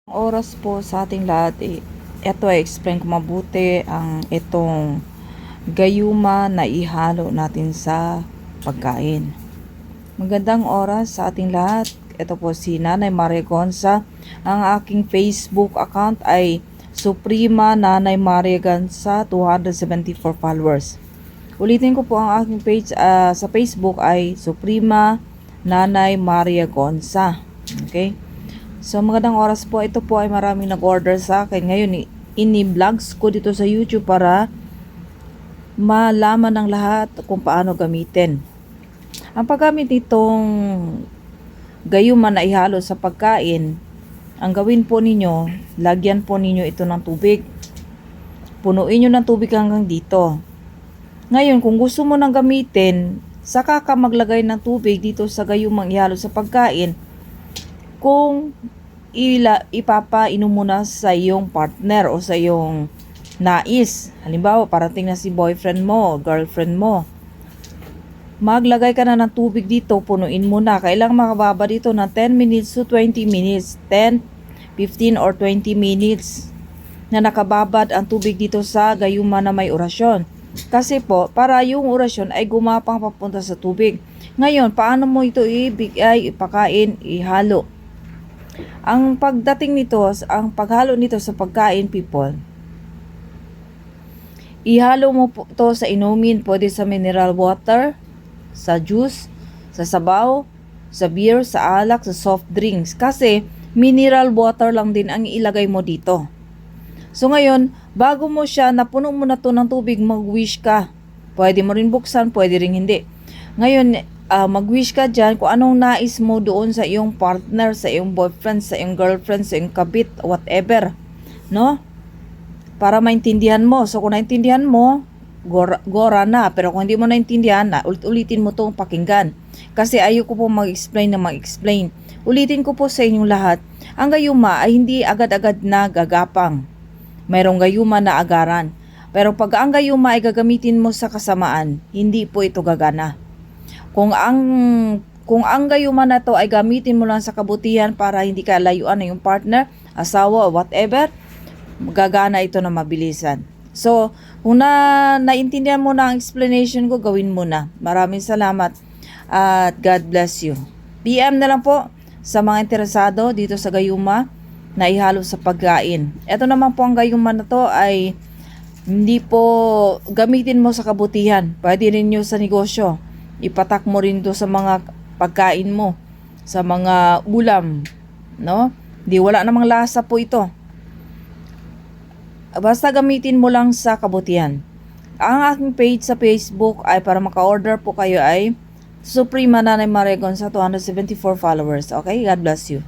Oras po sa ating lahat, ito ay explain ko mabuti ang itong gayuma na ihalo natin sa pagkain. Magandang oras sa ating lahat. Ito po si Nanay Maria Gonza. Ang aking Facebook account ay Suprema Nanay Maria Gonza, 274 followers. Ulitin ko po ang aking page sa Facebook ay Suprema Nanay Maria Gonza. Okay? So magandang oras po. Ito po ay maraming nag-order sa akin. Ngayon, ini-vlogs ko dito sa YouTube para malaman ng lahat kung paano gamitin. Ang paggamit nitong gayuma na ihalo sa pagkain, ang gawin po ninyo, lagyan po ninyo ito ng tubig. Punuin nyo ng tubig hanggang dito. Ngayon, kung gusto mo nang gamitin, saka ka maglagay ng tubig dito sa gayumang ihalo sa pagkain. Kung ipapainom mo na sa iyong partner o sa iyong nais. Halimbawa, parating na si boyfriend mo, girlfriend mo. Maglagay ka na ng tubig dito, punuin mo na. Kailangan makababa dito ng 10 minutes to 20 minutes. 10, 15 or 20 minutes na nakababad ang tubig dito sa gayuma na may orasyon. Kasi po, para yung orasyon ay gumapang papunta sa tubig. Ngayon, paano mo ito ibigay, ipakain, ihalo? Ang pagdating nito, ang paghalo nito sa pagkain, people, ihalo mo po to sa inumin, pwede sa mineral water, sa juice, sa sabaw, sa beer, sa alak, sa soft drinks. Kasi mineral water lang din ang ilagay mo dito. So ngayon, bago mo siya, napuno mo na to ng tubig, mag-wish ka. Pwede mo rin buksan, pwede rin hindi. Ngayon, mag-wish ka dyan kung anong nais mo doon sa iyong partner, sa iyong boyfriend, sa iyong girlfriend, sa iyong kabit, whatever. No? Para maintindihan mo. So kung naintindihan mo, gora na. Pero kung hindi mo naintindihan, ulit-ulitin mo itong pakinggan. Kasi ayoko po mag-explain na mag-explain. Ulitin ko po sa inyong lahat, ang gayuma ay hindi agad-agad na gagapang. Mayroong gayuma na agaran. Pero pag ang gayuma ay gagamitin mo sa kasamaan, hindi po ito gagana. Kung ang gayuma na to ay gamitin mo lang sa kabutihan para hindi ka layuan ng iyong partner, asawa, whatever, gagana ito na mabilisan. So, kung naintindihan mo na ang explanation ko, gawin mo na. Maraming salamat at God bless you. PM na lang po sa mga interesado dito sa gayuma na ihalo sa pagkain. Ito naman po ang gayuma na to ay hindi po gamitin mo sa kabutihan. Pwede rin nyo sa negosyo. Ipatak mo rin to sa mga pagkain mo, sa mga ulam, no? Di wala namang lasa po ito. Basta gamitin mo lang sa kabutihan. Ang aking page sa Facebook ay para maka-order po kayo ay Suprema Nanay Maria Gonza, 274 followers. Okay? God bless you.